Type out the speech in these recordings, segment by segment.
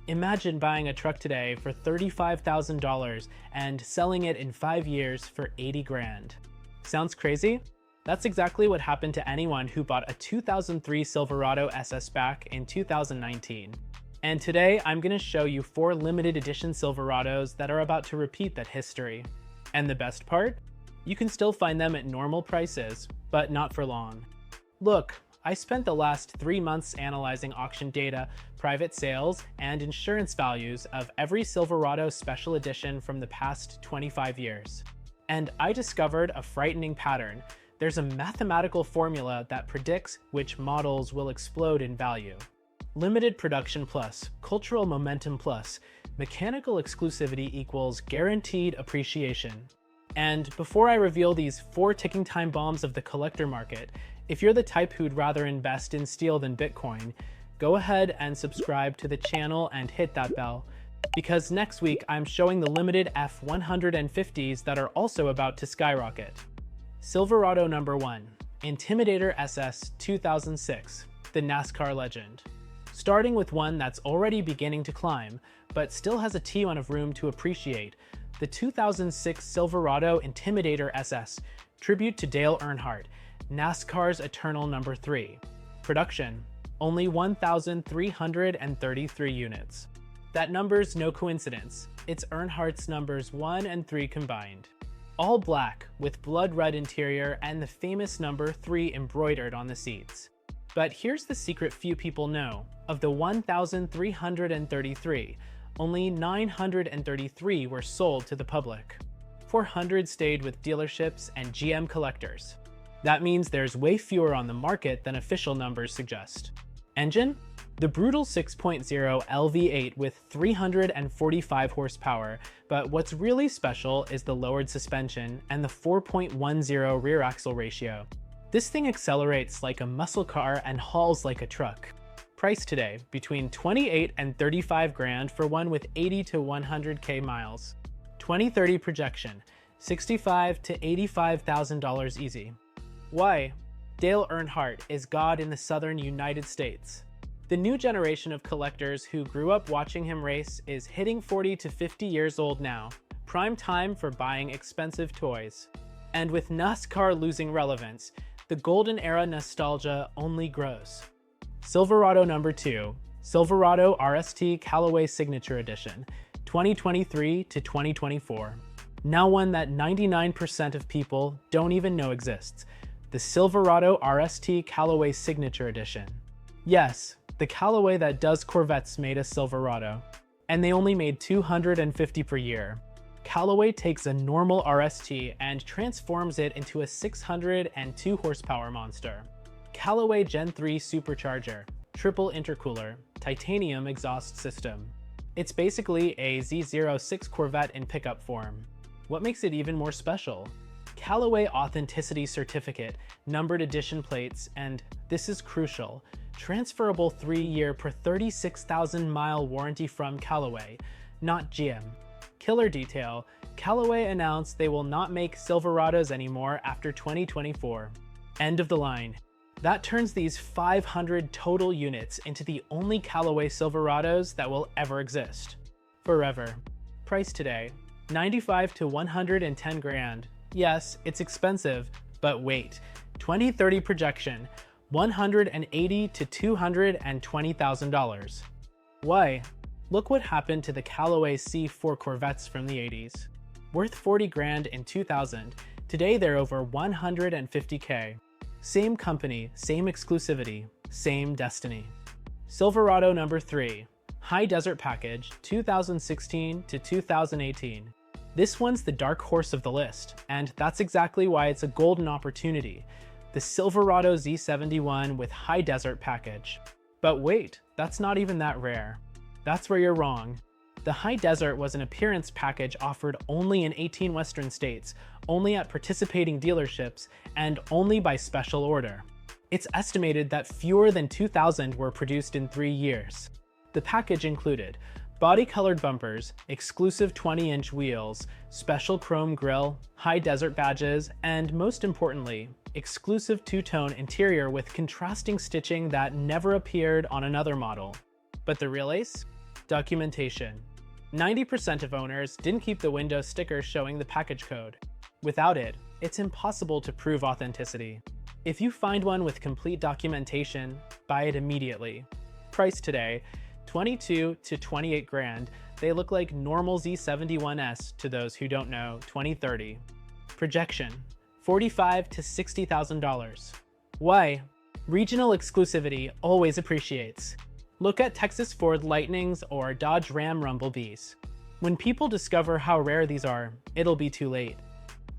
Imagine buying a truck today for $35,000 and selling it in 5 years for 80 grand. Sounds crazy? That's exactly what happened to anyone who bought a 2003 Silverado SS back in 2019. And today I'm going to show you 4 limited edition Silverados that are about to repeat that history. And the best part? You can still find them at normal prices, but not for long. Look, I spent the last 3 months analyzing auction data, private sales, and insurance values of every Silverado special edition from the past 25 years. And I discovered a frightening pattern. There's a mathematical formula that predicts which models will explode in value. Limited production plus, cultural momentum plus, mechanical exclusivity equals guaranteed appreciation. And before I reveal these 4 ticking time bombs of the collector market, if you're the type who'd rather invest in steel than Bitcoin, go ahead and subscribe to the channel and hit that bell, because next week I'm showing the limited F150s that are also about to skyrocket. Silverado number 1, Intimidator SS 2006, the NASCAR legend. Starting with one that's already beginning to climb, but still has a ton of room to appreciate, the 2006 Silverado Intimidator SS, tribute to Dale Earnhardt, NASCAR's eternal number 3. Production, only 1,333 units. That number's no coincidence. It's Earnhardt's numbers 1 and 3 combined. All black, with blood red interior and the famous number 3 embroidered on the seats. But here's the secret few people know. Of the 1,333, only 933 were sold to the public. 400 stayed with dealerships and GM collectors. That means there's way fewer on the market than official numbers suggest. Engine? The brutal 6.0 LV8 with 345 horsepower, but what's really special is the lowered suspension and the 4.10 rear axle ratio. This thing accelerates like a muscle car and hauls like a truck. Price today, between 28 and 35 grand for one with 80 to 100k miles. 2030 projection, $65,000 to $85,000 easy. Why? Dale Earnhardt is God in the southern United States. The new generation of collectors who grew up watching him race is hitting 40 to 50 years old now, prime time for buying expensive toys. And with NASCAR losing relevance, the golden era nostalgia only grows. Silverado number 2, Silverado RST Callaway Signature Edition, 2023 to 2024. Now one that 99% of people don't even know exists. The Silverado RST Callaway Signature Edition. Yes, the Callaway that does Corvettes made a Silverado. And they only made 250 per year. Callaway takes a normal RST and transforms it into a 602 horsepower monster. Callaway Gen 3 Supercharger, triple intercooler, titanium exhaust system. It's basically a Z06 Corvette in pickup form. What makes it even more special? Callaway Authenticity Certificate, numbered edition plates, and this is crucial, transferable 3-year per 36,000 mile warranty from Callaway, not GM. Killer detail, Callaway announced they will not make Silverados anymore after 2024. End of the line. That turns these 500 total units into the only Callaway Silverados that will ever exist. Forever. Price today, 95 to 110 grand. Yes, it's expensive, but wait, 2030 projection, $180,000 to $220,000. Why? Look what happened to the Callaway C4 Corvettes from the 80s. Worth 40 grand in 2000, today they're over 150k. Same company, same exclusivity, same destiny. Silverado number 3, High Desert Package, 2016 to 2018. This one's the dark horse of the list, and that's exactly why it's a golden opportunity. The Silverado Z71 with High Desert Package. But wait, that's not even that rare. That's where you're wrong. The High Desert was an appearance package offered only in 18 Western states, only at participating dealerships, and only by special order. It's estimated that fewer than 2,000 were produced in 3 years. The package included body-colored bumpers, exclusive 20-inch wheels, special chrome grille, high desert badges, and most importantly, exclusive two-tone interior with contrasting stitching that never appeared on another model. But the real ace? Documentation. 90% of owners didn't keep the window sticker showing the package code. Without it, it's impossible to prove authenticity. If you find one with complete documentation, buy it immediately. Price today, 22 to 28 grand. They look like normal Z71S to those who don't know, 2030. Projection, $45,000 to $60,000. Why? Regional exclusivity always appreciates. Look at Texas Ford Lightnings or Dodge Ram Rumblebees. When people discover how rare these are, it'll be too late.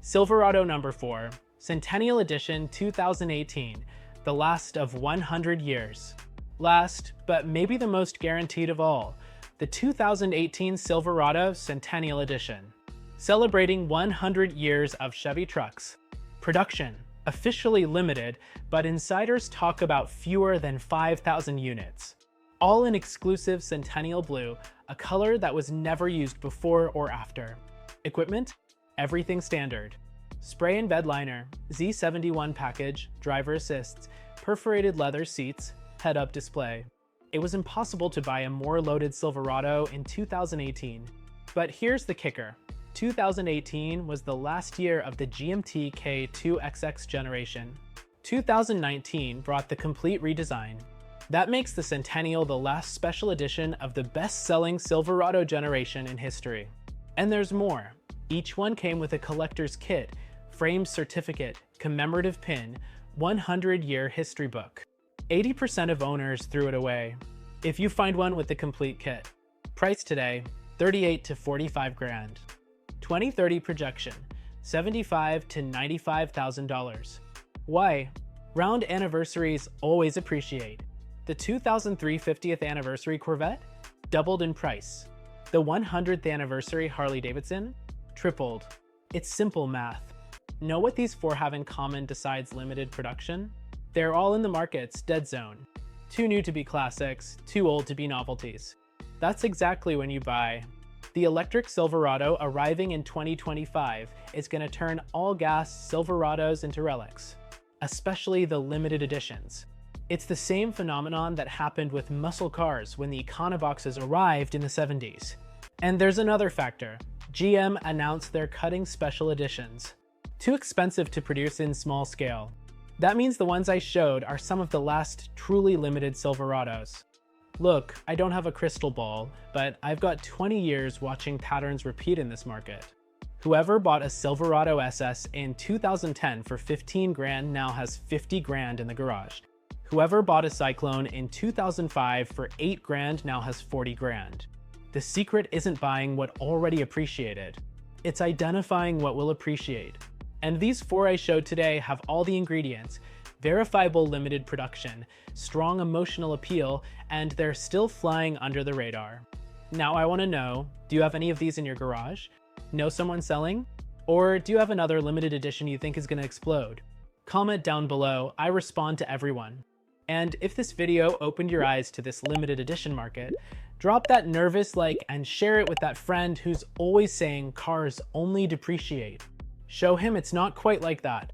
Silverado number 4, Centennial Edition 2018, the last of 100 years. Last, but maybe the most guaranteed of all, the 2018 Silverado Centennial Edition. Celebrating 100 years of Chevy trucks. Production, officially limited, but insiders talk about fewer than 5,000 units. All in exclusive Centennial Blue, a color that was never used before or after. Equipment, everything standard. Spray and bed liner, Z71 package, driver assists, perforated leather seats, head-up display. It was impossible to buy a more loaded Silverado in 2018. But here's the kicker. 2018 was the last year of the GMT K2XX generation. 2019 brought the complete redesign. That makes the Centennial the last special edition of the best-selling Silverado generation in history. And there's more. Each one came with a collector's kit, framed certificate, commemorative pin, 100-year history book. 80% of owners threw it away. If you find one with the complete kit. Price today, $38,000 to $45 grand. 2030 projection, $75,000 to $95,000. Why? Round anniversaries always appreciate. The 2003 50th anniversary Corvette doubled in price. The 100th anniversary Harley-Davidson tripled. It's simple math. Know what these four have in common besides limited production? They're all in the market's dead zone. Too new to be classics, too old to be novelties. That's exactly when you buy. The electric Silverado arriving in 2025 is going to turn all gas Silverados into relics, especially the limited editions. It's the same phenomenon that happened with muscle cars when the Econoboxes arrived in the 70s. And there's another factor. GM announced they're cutting special editions. Too expensive to produce in small scale. That means the ones I showed are some of the last truly limited Silverados. Look, I don't have a crystal ball, but I've got 20 years watching patterns repeat in this market. Whoever bought a Silverado SS in 2010 for 15 grand now has 50 grand in the garage. Whoever bought a Cyclone in 2005 for 8 grand now has 40 grand. The secret isn't buying what already appreciated. It's identifying what will appreciate. And these four I showed today have all the ingredients: verifiable limited production, strong emotional appeal, and they're still flying under the radar. Now I want to know, do you have any of these in your garage? Know someone selling? Or do you have another limited edition you think is going to explode? Comment down below, I respond to everyone. And if this video opened your eyes to this limited edition market, drop that nervous like and share it with that friend who's always saying cars only depreciate. Show him it's not quite like that.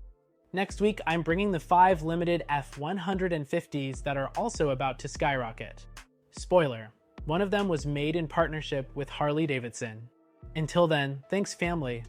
Next week, I'm bringing the 5 limited F150s that are also about to skyrocket. Spoiler, one of them was made in partnership with Harley-Davidson. Until then, thanks family.